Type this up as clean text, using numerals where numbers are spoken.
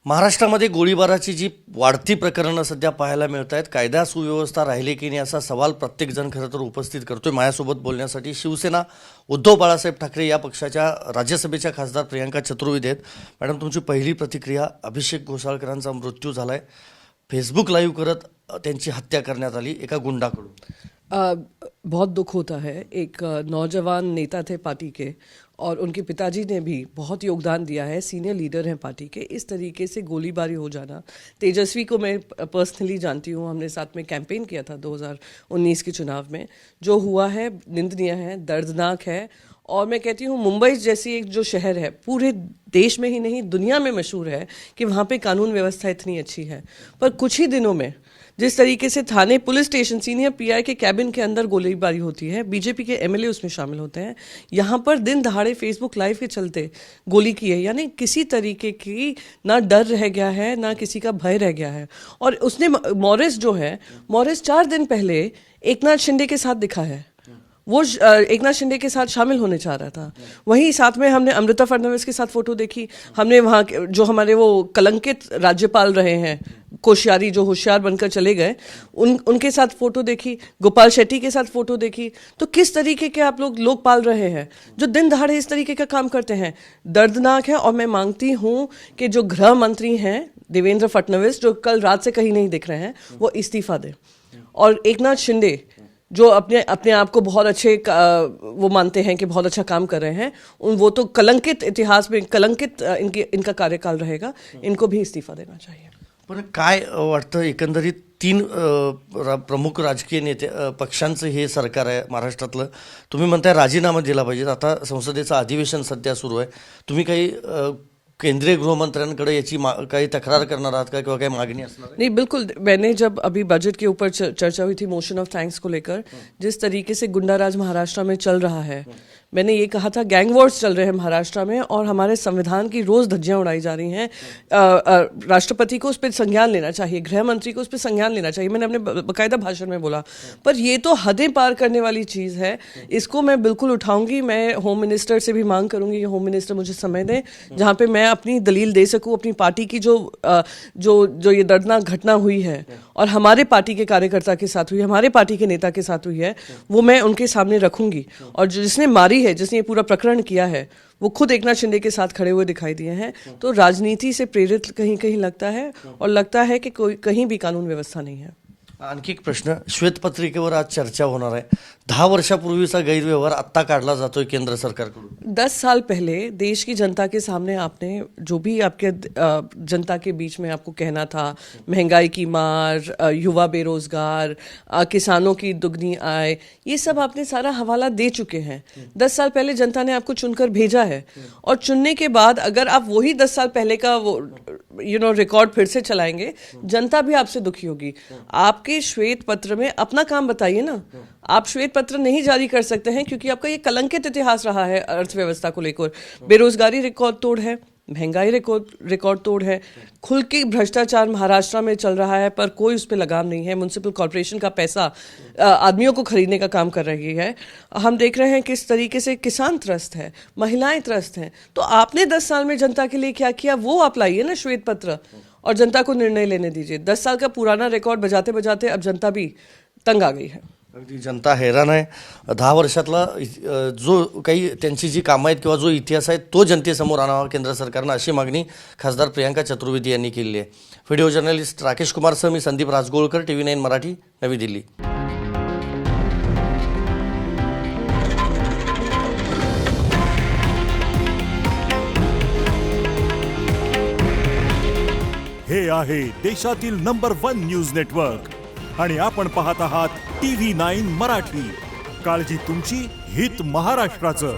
महाराष्ट्रामध्ये गोळीबाराची जी वाढती प्रकरणं सध्या पाहायला मिळत आहेत, कायदा सुव्यवस्था राहिली की नाही असा सवाल प्रत्येकजण खरं तर उपस्थित करतोय. माझ्यासोबत बोलण्यासाठी शिवसेना उद्धव बाळासाहेब ठाकरे या पक्षाच्या राज्यसभेच्या खासदार प्रियंका चतुर्वेदी आहेत. मॅडम, तुमची पहिली प्रतिक्रिया. अभिषेक घोसाळकरांचा मृत्यू झाला आहे. फेसबुक लाईव्ह करत त्यांची हत्या करण्यात आली एका गुंडाकडून. बहुत दुख होता है. एक नौजवान नेता थे पार्टी के और उनके पिताजी ने भी बहुत योगदान दिया है, सीनियर लीडर हैं पार्टी के. इस तरीके से गोलीबारी हो जाना. तेजस्वी को मैं पर्सनली जानती हूँ, हमने साथ में कैंपेन किया था 2019 के चुनाव में. जो हुआ है निंदनीय है, दर्दनाक है. और मैं कहती हूँ मुंबई जैसी एक जो शहर है, पूरे देश में ही नहीं दुनिया में मशहूर है कि वहाँ पे कानून व्यवस्था इतनी अच्छी है, पर कुछ ही दिनों में जिस तरीके से थाने पुलिस स्टेशन सीनियर पीआई के कैबिन के अंदर गोलीबारी होती है, बीजेपी के एमएलए उसमें शामिल होते हैं, यहाँ पर दिन दहाड़े फेसबुक लाइव के चलते गोली की है. यानी किसी तरीके की ना डर रह गया है, ना किसी का भय रह गया है. और उसने मॉरिस जो है, मॉरिस 4 दिन पहले एकनाथ शिंदे के साथ दिखा है. वो एकनाथ शिंदे के साथ शामिल होने चाह रहा था. वहीं साथ में हमने अमृता फडणवीस के साथ फोटो देखी. हमने वहाँ जो हमारे वो कलंकित राज्यपाल रहे हैं कोश्यारी, जो होशियार बनकर चले गए, उनके साथ फोटो देखी. गोपाल शेट्टी के साथ फोटो देखी. तो किस तरीके के आप लोग पाल रहे हैं जो दिन दहाड़े इस तरीके का काम करते हैं. दर्दनाक है. और मैं मांगती हूँ कि जो गृह मंत्री हैं देवेंद्र फडणवीस, जो कल रात से कहीं नहीं दिख रहे हैं, वो इस्तीफा दें. और एकनाथ शिंदे जो अपने आप को बहुत अच्छे वो मानते हैं कि बहुत अच्छा काम कर रहे हैं, वो तो कलंकित इतिहास में कलंकित इनका कार्यकाल रहेगा. इनको भी इस्तीफा देना चाहिए. पण काय वाटतं, एकंदरीत 3 प्रमुख राजकीय नेते पक्षांचं हे सरकार आहे महाराष्ट्रातलं. तुम्ही म्हणताय राजीनामा दिला पाहिजे. आता संसदेचं अधिवेशन सध्या सुरू आहे. तुम्ही काही केंद्रीय गृहमंत्र्यांकडे याची काही तक्रार करणार आहात का, किंवा काही मागणी असणार? नहीं, बिल्कुल. मैंने जब अभी बजट के ऊपर चर्चा हुई थी मोशन ऑफ थैंक्स को लेकर, जिस तरीके से गुंडाराज महाराष्ट्र में चल रहा है, मैंने ये कहा था गैंग वॉर्स चल रहे हैं महाराष्ट्र में और हमारे संविधान की रोज धज्जियां उड़ाई जा रही हैं. राष्ट्रपति को उस पर संज्ञान लेना चाहिए, गृह मंत्री को उस पर संज्ञान लेना चाहिए. मैंने अपने बाकायदा भाषण में बोला. पर ये तो हदें पार करने वाली चीज़ है. इसको मैं बिल्कुल उठाऊंगी. मैं होम मिनिस्टर से भी मांग करूंगी कि होम मिनिस्टर मुझे समय दें जहाँ पे मैं अपनी दलील दे सकूं. अपनी पार्टी की जो ये दर्दनाक घटना हुई है और हमारे पार्टी के कार्यकर्ता के साथ हुई है, हमारे पार्टी के नेता के साथ हुई है, वो मैं उनके सामने रखूंगी. और जिसने मारी है, जिसने ये पूरा प्रकरण किया है, वो खुद एकनाथ शिंदे के साथ खड़े हुए दिखाई दिए हैं. तो राजनीति से प्रेरित कहीं कहीं लगता है, और लगता है कि कोई कहीं भी कानून व्यवस्था नहीं है. आणखी एक प्रश्न. श्वेतपत्रिकेवर आज चर्चा होणार आहे. 10 वर्षापूर्वीचा गैरव्यवहार आत्ता काढला जातोय केंद्र सरकारकडून. 10 साल पहले देश की जनता के सामने आपने जो भी आपके जनता के बीच में आपको कहना था, महंगाई की मार, युवा बेरोजगार, किसानों की दुगनी आय, ये सब आपने सारा हवाला दे चुके हैं. 10 साल पहले जनता ने आपको चुनकर भेजा है. और चुनने के बाद अगर आप वही 10 साल पहले का वो रिकॉर्ड फिर से चलाएंगे, जनता भी आपसे दुखी होगी. आपके श्वेत पत्र में अपना काम बताइए ना. आप श्वेत पत्र नहीं जारी कर सकते हैं क्योंकि आपका ये कलंकित इतिहास रहा है अर्थव्यवस्था को लेकर. बेरोजगारी रिकॉर्ड तोड़ है, महंगाई रिकॉर्ड तोड़ है, खुल के भ्रष्टाचार महाराष्ट्र में चल रहा है, पर कोई उस पर लगाम नहीं है. म्युनिसिपल कॉर्पोरेशन का पैसा आदमियों को खरीदने का काम कर रही है. हम देख रहे हैं किस तरीके से किसान त्रस्त है, महिलाएं त्रस्त हैं. तो आपने 10 साल में जनता के लिए क्या किया, वो आप लाइए ना श्वेत पत्र, और जनता को निर्णय लेने दीजिए. 10 साल का पुराना रिकॉर्ड बजाते बजाते अब जनता भी तंग आ गई है. अगदी जनता हैरान आहे. 10 वर्षातला जो काही त्यांची जी कामं आहेत किंवा जो इतिहास आहे तो जनतेसमोर आणावा केंद्र सरकारनं, अशी मागणी खासदार प्रियंका चतुर्वेदी यांनी केली आहे. व्हिडिओ जर्नलिस्ट राकेश कुमारसह मी संदीप राजगोळकर, TV9 मराठी, नवी दिल्ली. हे आहे देशातील नंबर 1 न्यूज नेटवर्क आणि आपण पाहत आहात TV9 मराठी. काळजी तुमची, हित महाराष्ट्राचं.